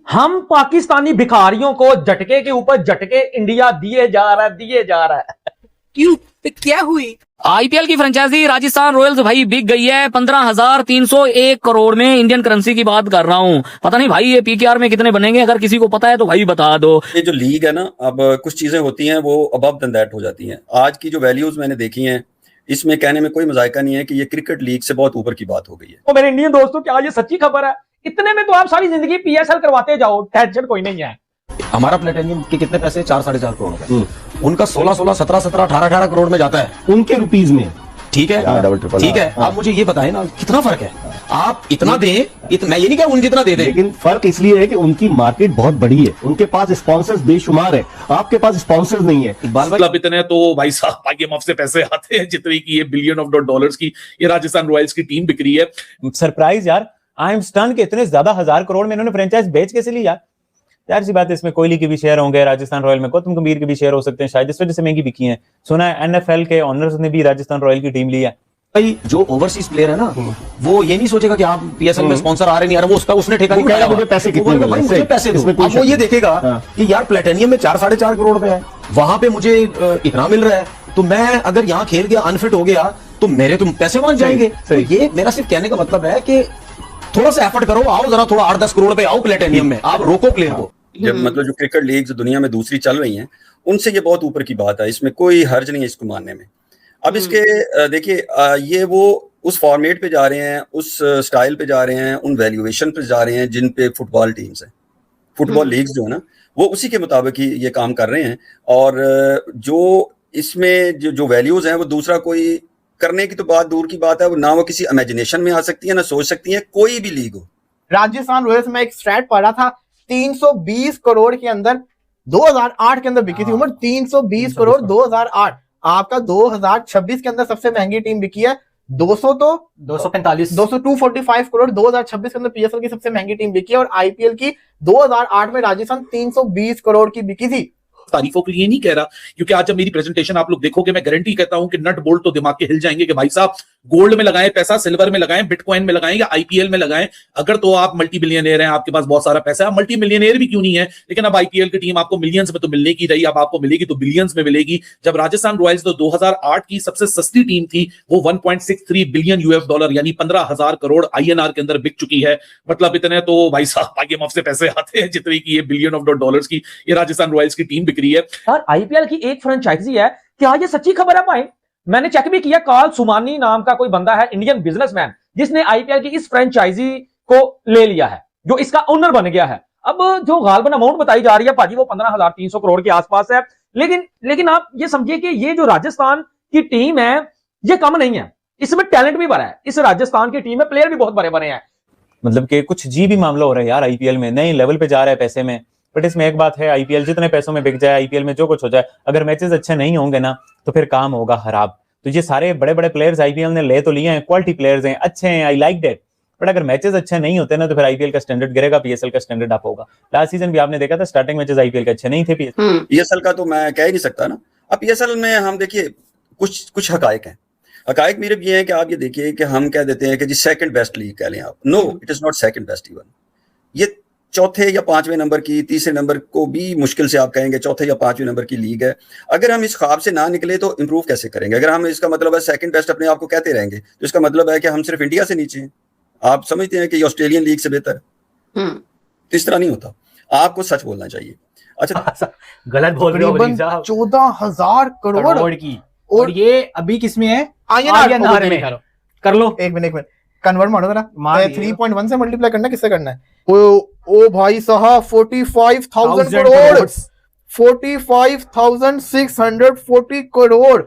हम पाकिस्तानी भिखारियों को झटके के ऊपर झटके इंडिया दिए जा रहा है। क्यों, क्या हुई? आईपीएल की फ्रेंचाइजी राजस्थान रॉयल्स भाई बिक गई है 15,301 करोड़ में। इंडियन करेंसी की बात कर रहा हूँ। पता नहीं भाई ये पीकेआर में कितने बनेंगे, अगर किसी को पता है तो भाई बता दो। ये जो लीग है ना, अब कुछ चीजें होती हैं वो अबव देन दैट हो जाती हैं। आज की जो वैल्यूज मैंने देखी हैं, इसमें कहने में कोई मजायका नहीं है कि ये क्रिकेट लीग से बहुत ऊपर की बात हो गई है। तो मेरे इंडियन दोस्तों, क्या ये सच्ची खबर है? इतने में तो आप सारी जिंदगी पीएसएल करवाते जाओ, टेंशन कोई नहीं है। हमारा प्लेटिनियम के कितने पैसे? 4-4.5 करोड़ का। उनका 16-16, 17-17, 18-18 करोड़ में जाता है उनके रुपीज में। ठीक है, ठीक है। आप मुझे ये बताएं ना, कितना फर्क है? आप इतना दें, मैं ये नहीं कह उन जितना दे दे, लेकिन फर्क इसलिए है कि उनकी मार्केट बहुत बड़ी है, उनके पास स्पॉन्सर्स बेशुमार है, आपके पास स्पॉन्सर्स नहीं है। इकबाल भाई, मतलब इतने तो भाई साहब आईएमएफ से पैसे आते हैं जितने की ये बिलियन ऑफ डॉलर्स की ये राजस्थान रॉयल्स की टीम बिक रही है। सरप्राइज यार, आई एम स्टन के इतने ज्यादा 1000 करोड़ में इन्होंने फ्रेंचाइज बेच कैसे लिया? यार सी बात है, इसमें कोहली के भी शेयर होंगे राजस्थान रॉयल में, गौतम गंभीर के भी शेयर हो सकते हैं, शायद इस वजह से महंगी बिकी है। सुना है एनएफएल के ओनर्स ने भी राजस्थान रॉयल की टीम ली है। भाई जो ओवरसीज प्लेयर है ना, वो ये नहीं सोचेगा कि आप पीएसएल में स्पॉन्सर आ रहे नहीं आ रहे, वो उसका उसने ठेका नहीं उठाया, मुझे पैसे कितने मिल रहे हैं, मुझे पैसे दो। अब वो ये देखेगा कि यार प्लेटिनियम में 4-4.5 करोड़ रुपए है, वहां पे मुझे इतना मिल रहा है, तो मैं अगर यहाँ खेल गया, अनफिट हो गया, तो मेरे तो पैसे वहां जाएंगे। तो ये मेरा सिर्फ कहने का मतलब है कि थोड़ा सा एफर्ट करो, आओ जरा थोड़ा 8-10 करोड़ पे आओ प्लेटिनियम में, आप रोको प्लेयर को। जब मतलब जो क्रिकेट लीग दुनिया में दूसरी चल रही हैं, उनसे ये बहुत ऊपर की बात है, इसमें कोई हर्ज नहीं है इसको मानने में। अब इसके देखिए, ये वो उस फॉर्मेट पे जा रहे हैं, उस स्टाइल पे जा रहे हैं, उन वैल्यूएशन पे जा रहे हैं जिन पे फुटबॉल टीम्स हैं, फुटबॉल लीग्स जो है ना, वो उसी के मुताबिक ही ये काम कर रहे हैं। और जो इसमें जो वैल्यूज हैं, वो दूसरा कोई करने की तो बात दूर की बात है, वो ना वो किसी इमेजिनेशन में आ सकती है, ना सोच सकती है कोई भी लीग हो। राजस्थान रॉयल्स में एक स्टैट पढ़ा था, 320 करोड़ के अंदर 2008 के अंदर बिकी थी। उम्र 320 करोड़ 2008। आपका 2026 के अंदर सबसे महंगी टीम बिकी है 245 करोड़ 2026 के अंदर पीएसएल की सबसे महंगी टीम बिकी है। और आईपीएल की 2008 में राजस्थान 320 करोड़ की बिकी थी। तारीफों के लिए नहीं कह रहा, क्योंकि आज जब मेरी प्रेजेंटेशन आप लोग देखोगे, मैं गारंटी कहता हूं कि नट बोल्ट तो दिमाग के हिल जाएंगे कि भाई साहब गोल्ड में लगाएं पैसा, सिल्वर में लगाएं, बिटकॉइन में लगाएं या आईपीएल में लगाएं। अगर तो आप मल्टी बिलियनियर हैं, आपके पास बहुत सारा पैसा है, आप मल्टी मिलियनियर भी क्यों नहीं है, लेकिन अब आईपीएल की टीम आपको मिलियंस में तो मिलने की रही, अब आपको मिलेगी तो बिलियंस में मिलेगी। जब राजस्थान रॉयल्स तो 2008 की सबसे सस्ती टीम थी, वो 1.63 बिलियन यूएस डॉलर यानी 15,000 करोड़ आईएनआर के अंदर बिक चुकी है। मतलब इतने तो भाई साहब आईएमएफ से पैसे आते हैं जितने की ये बिलियन ऑफ डॉलर्स की ये राजस्थान रॉयल्स की टीम बिक रही है। यार आईपीएल की एक फ्रेंचाइजी है, क्या ये सच्ची खबर है भाई? मैंने चेक भी किया, कार्ल सुमानी नाम का कोई बंदा है, इंडियन बिजनेसमैन, जिसने आईपीएल की इस फ्रेंचाइजी को ले लिया है, जो इसका ओनर बन गया है। अब जो गालबन अमाउंट बताई जा रही है भाजी, वो 15,300 करोड़ के आसपास है। लेकिन आप ये समझिए कि ये जो राजस्थान की टीम है, ये कम नहीं है, इसमें टैलेंट भी भरा है। इस राजस्थान की टीम में प्लेयर भी बहुत बड़े बने हैं। मतलब कि कुछ जी भी मामला हो रहा है यार, आईपीएल में नए लेवल पे जा रहा है पैसे में। बट इसमें एक बात है, आईपीएल जितने पैसों में बिक जाए, आईपीएल में जो कुछ हो जाए, अगर मैचेस अच्छे नहीं होंगे ना, तो फिर काम होगा खराब। तो ये सारे बड़े बड़े प्लेयर्स आईपीएल ने ले तो लिए हैं, क्वालिटी प्लेयर्स हैं, अच्छे हैं, आई लाइक दैट। बट अगर मैचेस अच्छे नहीं होते ना, तो फिर आईपीएल का स्टैंडर्ड गिरेगा, पीएसएल का स्टैंडर्ड अप होगा। लास्ट सीजन भी आपने देखा था, स्टार्टिंग मैचेस आईपीएल के अच्छे नहीं थे। पीएसएल का तो मैं कह ही नहीं सकता ना। अब पीएसएल में हम देखिए कुछ हकायक हैं। हकायक मेरे ये है कि आप ये देखिए कि हम कह देते हैं कि जी सेकंड बेस्ट लीग कह लें आप। No, it is not second best even. ये चौथे या पांचवें नंबर की, तीसरे नंबर को भी मुश्किल से आप कहेंगे चौथे या पांचवें नंबर की लीग है। अगर हम इस ख्वाब से ना निकले तो इंप्रूव कैसे करेंगे? अगर हम इसका मतलब है सेकंड बेस्ट अपने आप को कहते रहेंगे, तो इसका मतलब है कि हम सिर्फ इंडिया से नीचे हैं। आप समझते हैं कि ऑस्ट्रेलियन लीग से बेहतर है? तो इस तरह नहीं होता, आपको सच बोलना चाहिए। अच्छा, गलत बोल रहे हो। 14,000 करोड़ की, और ये अभी किसमें है? आईएनआर में। कर लो, एक मिनट कन्वर्ट मारो जरा। 3.1 से मल्टीप्लाई करना, किससे करना है? ओ भाई साहब, 45,000 करोड़, 45,640 करोड़।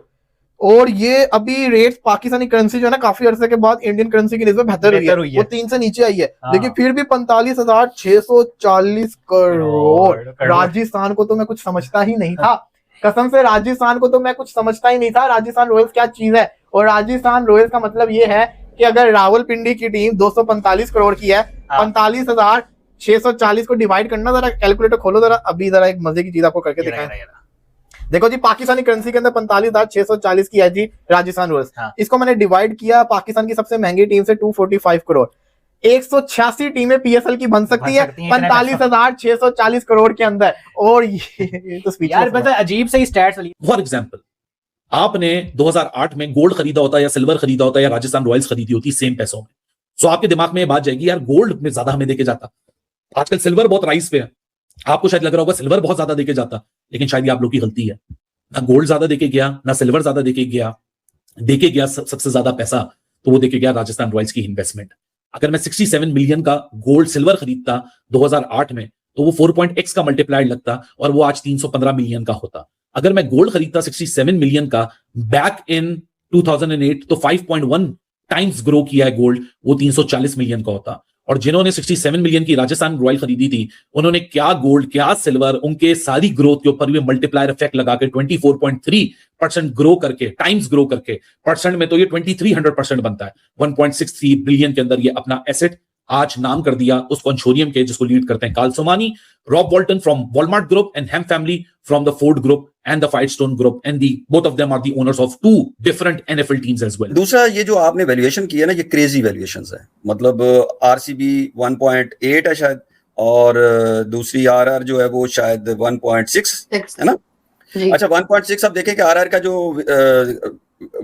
और ये अभी रेट पाकिस्तानी करेंसी जो है ना, काफी अरसे के बाद इंडियन करेंसी की निस्बत बेहतर हुई है, वो 3 से नीचे आई है। लेकिन फिर भी 45,640 करोड़। राजस्थान को तो मैं कुछ समझता ही नहीं था, कसम से राजस्थान को तो मैं कुछ समझता ही नहीं था। राजस्थान रॉयल्स क्या चीज है? और राजस्थान रॉयल्स का मतलब ये है कि अगर रावलपिंडी की टीम 245 करोड़ की है, 45,640 को डिवाइड करना, जरा कैलकुलेटर खोलो जरा, अभी जरा एक मजे की चीज आपको करके दिखाएं। देखो जी, पाकिस्तानी करेंसी के अंदर 45,640 की है जी राजस्थान रॉयल्स। इसको मैंने डिवाइड किया पाकिस्तान की सबसे महंगी टीम से 245 करोड़। 186 टीमें पीएसएल की बन सकती है सकती हैं, इतना 45,640 करोड़ के अंदर। और ये तो स्पीच यार मतलब अजीब से ही स्टैट्स वाली। फॉर एग्जाम्पल, आपने 2008 में गोल्ड खरीदा होता या सिल्वर खरीदा होता या राजस्थान रॉयल्स खरीदी होती सेम पैसों में, तो आपके दिमाग में ये बात जाएगी यार गोल्ड में ज्यादा हमें देके जाता। आजकल सिल्वर बहुत राइस पे है, आपको शायद लग रहा होगा सिल्वर बहुत ज्यादा देके जाता, लेकिन शायद ये आप लोग की गलती है। ना गोल्ड ज्यादा देके गया, ना सिल्वर ज्यादा देके गया सबसे ज्यादा पैसा तो वो देके गया राजस्थान रॉयल्स की इन्वेस्टमेंट। अगर मैं 67 मिलियन का गोल्ड सिल्वर खरीदता 2008 में तो वो 4.x का मल्टीप्लाइड लगता और वो आज 315 मिलियन का होता। अगर मैं गोल्ड खरीदता 67 मिलियन का बैक इन 2008 तो 5.1 टाइम्स ग्रो किया है गोल्ड, वो 340 मिलियन का होता। और जिन्होंने 67 मिलियन की राजस्थान रॉयल खरीदी थी उन्होंने क्या गोल्ड क्या सिल्वर उनके सारी ग्रोथ के ऊपर भी मल्टीप्लायर इफेक्ट लगा के 24.3% ग्रो करके टाइम्स ग्रो करके परसेंट में तो ये 2300% बनता है। 1.63 बिलियन के अंदर ये अपना एसेट आज नाम कर दिया उस कंसोर्टियम के जिसको लीड करते हैं Carl Somani, Rob Walton from Walmart group and Hamp family from the Ford group and the Firestone group and the both of them are the owners of 2 different NFL teams as well. दूसरा ये जो आपने valuation की है ना, ये crazy valuations है। मतलब आरसीबी 1.8 है शायद, और दूसरी आरआर जो है वो शायद 1.6 है ना। अच्छा 1.6 अब देखें कि आरआर का जो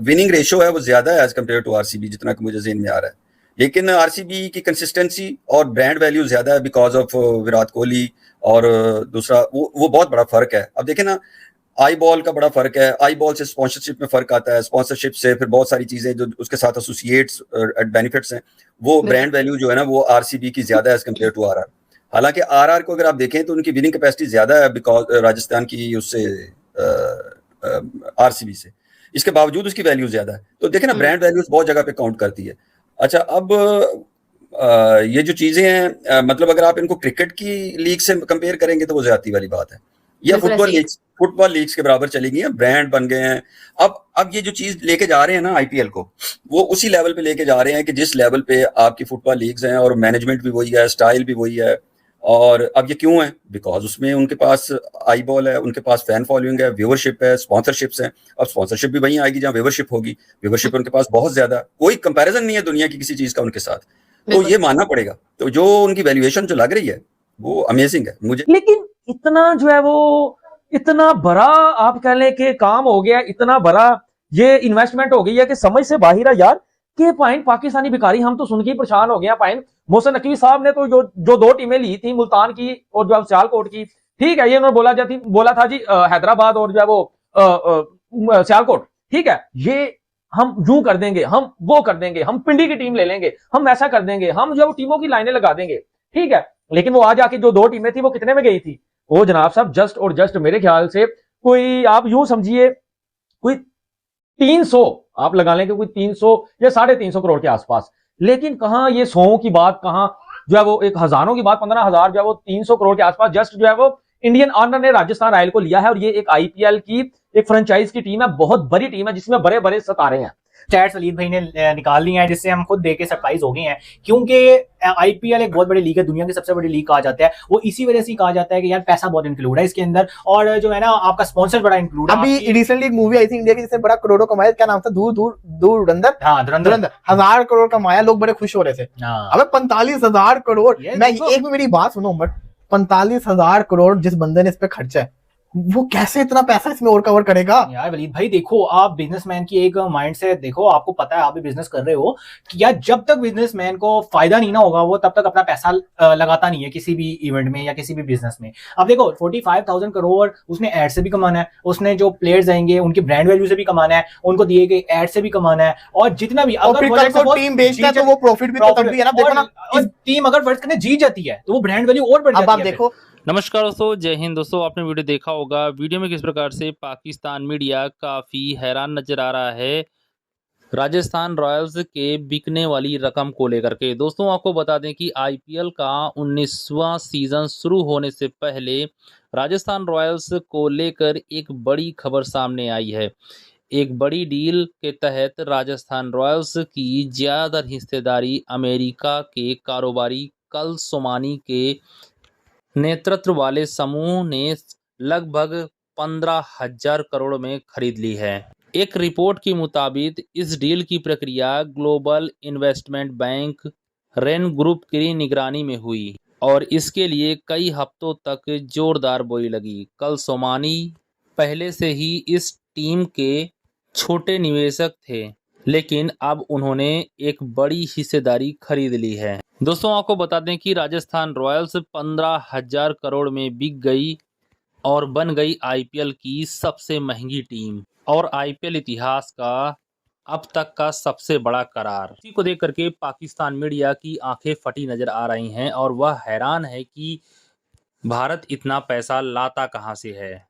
विनिंग रेशियो है वो ज्यादा है एज कम्पेयर टू आरसीबी, जितना कि मुझे ज़हन में आ रहा है। लेकिन आरसीबी की कंसिस्टेंसी और ब्रांड वैल्यू ज्यादा है बिकॉज ऑफ विराट कोहली, और दूसरा वो बहुत बड़ा फर्क है। अब देखें ना, आई बॉल का बड़ा फर्क है, आई बॉल से स्पॉन्सरशिप में फर्क आता है, स्पॉन्सरशिप से फिर बहुत सारी चीजें जो उसके साथ एसोसिएट्स बेनिफिट्स हैं, वो ब्रांड वैल्यू जो है ना वो आरसीबी की ज्यादा है एज कम्पेयर टू आरआर। हालांकि आरआर को अगर आप देखें तो उनकी विनिंग कैपेसिटी ज्यादा है बिकॉज राजस्थान की उससे आरसीबी से, इसके बावजूद उसकी वैल्यू ज्यादा है। तो देखें ना, ब्रांड वैल्यूज बहुत जगह पे काउंट करती है। अच्छा अब ये जो चीजें हैं मतलब अगर आप इनको क्रिकेट की लीग से कंपेयर करेंगे तो वो ज्यादती वाली बात है, या फुटबॉल लीग्स के बराबर चली गई हैं, ब्रांड बन गए हैं। अब ये जो चीज लेके जा रहे हैं ना आईपीएल को, वो उसी लेवल पे लेके जा रहे हैं कि जिस लेवल पे आपकी फुटबॉल लीग्स हैं, और मैनेजमेंट भी वही है, स्टाइल भी वही है। और अब ये क्यों है? बिकॉज उसमें उनके पास आई बॉल है, उनके पास फैन फॉलोइंग है, व्यूवरशिप है, स्पॉन्सरशिप्स हैं। अब स्पॉन्सरशिप भी वहीं आएगी जहाँ व्यूवरशिप होगी। व्यूवरशिप उनके पास बहुत ज्यादा, कोई कंपैरिजन नहीं है दुनिया की किसी चीज का उनके साथ, तो ये मानना पड़ेगा। तो जो उनकी वैल्यूएशन जो लग रही है वो अमेजिंग है मुझे। लेकिन इतना जो है वो इतना बड़ा आप कह लें कि काम हो गया, इतना बड़ा ये इन्वेस्टमेंट हो गई है कि समझ से बाहर है यार। कि पाइन पाकिस्तानी भिखारी, हम तो सुन के परेशान हो गए हैं। पाइन मोहसिन नकवी साहब ने तो जो 2 टीमें ली थी, मुल्तान की और जो सियालकोट की, ठीक है, ये उन्होंने बोला था जी हैदराबाद और जो है वो सियालकोट, ठीक है, ये हम यूं कर देंगे, हम वो कर देंगे, हम पिंडी की टीम ले लेंगे, हम ऐसा कर देंगे, हम जो टीमों की लाइनें लगा देंगे, ठीक है। लेकिन वो आज आके जो 2 टीमें थी वो कितने में गई थी? वो जनाब साहब जस्ट और जस्ट मेरे ख्याल से कोई आप यूं समझिए कोई 300 आप लगा लें कि कोई 300 या 350 करोड़ के आसपास। लेकिन कहां ये 100 की बात, कहां जो है वो एक हजारों की बात, 15,000 जो है वो 300 करोड़ के आसपास जस्ट जो है वो इंडियन ऑनर ने राजस्थान रॉयल को लिया है। और ये एक आईपीएल की एक फ्रेंचाइज की टीम है, बहुत बड़ी टीम है जिसमें बड़े बड़े सितारे हैं। स्टैट्स वलीद भाई ने निकाल ली हैं, जिससे हम खुद देख के सरप्राइज हो गए हैं। क्योंकि आईपीएल एक बहुत बड़ी लीग है, दुनिया की सबसे बड़ी लीग कहा जाता है। वो इसी वजह से कहा जाता है कि यार पैसा बहुत इंक्लूड है इसके अंदर, और जो है ना आपका स्पॉन्सर बड़ा इंक्लूड है। अभी रिसेंटली एक मूवी आई थी इंडिया की जिसने बड़ा करोड़ों कमाया, क्या नाम था? धुरंधर। हाँ, धुरंधर 1000 करोड़ कमाया, लोग बड़े खुश हो रहे थे। अबे 45,000 करोड़। मैं एक भी मेरी बात सुनो बट 45,000 करोड़ जिस बंदे ने इस पे खर्चा है, वो कैसे इतना पैसा इसमें और कवर करेगा? यार वलीद भाई देखो, आप बिजनेसमैन की एक माइंड से देखो, आपको पता है आप भी बिजनेस कर रहे हो कि यार जब तक बिजनेसमैन को फायदा नहीं ना होगा वो तब तक अपना पैसा लगाता नहीं है किसी भी इवेंट में या किसी भी बिजनेस में। अब देखो 45,000 करोड़ उसने एड से भी कमाना है, उसने जो प्लेयर्स आएंगे उनकी ब्रांड वैल्यू से भी कमाना है, उनको दिए गए एड से भी कमाना है, और जितना भी अगर टीम बेचता है तो वो प्रॉफिट भी तो तब भी है ना। देखो ना, टीम अगर वर्ल्ड कप जीत जाती है तो वो ब्रांड वैल्यू और बढ़ जाती है। अब आप देखो, नमस्कार दोस्तों, जय हिंद दोस्तों। आपने वीडियो देखा होगा, वीडियो में किस प्रकार से पाकिस्तान मीडिया काफ़ी हैरान नज़र आ रहा है राजस्थान रॉयल्स के बिकने वाली रकम को लेकर के। दोस्तों आपको बता दें कि आईपीएल का 19वां सीज़न शुरू होने से पहले राजस्थान रॉयल्स को लेकर एक बड़ी खबर सामने आई है। एक बड़ी डील के तहत राजस्थान रॉयल्स की ज़्यादातर हिस्सेदारी अमेरिका के कारोबारी कार्ल सोमानी के नेतृत्व वाले समूह ने लगभग 15,000 करोड़ में खरीद ली है। एक रिपोर्ट के मुताबिक इस डील की प्रक्रिया global investment bank, rain group की निगरानी में हुई और इसके लिए कई हफ्तों तक जोरदार बोली लगी। कल सोमानी पहले से ही इस टीम के छोटे निवेशक थे, लेकिन अब उन्होंने एक बड़ी हिस्सेदारी खरीद ली है। दोस्तों, आपको बता दें कि राजस्थान रॉयल्स 15,000 करोड़ में बिक गई और बन गई आईपीएल की सबसे महंगी टीम और आईपीएल इतिहास का अब तक का सबसे बड़ा करार। इसी को देख करके पाकिस्तान मीडिया की आंखें फटी नजर आ रही हैं और वह हैरान है कि भारत इतना पैसा लाता कहां से है।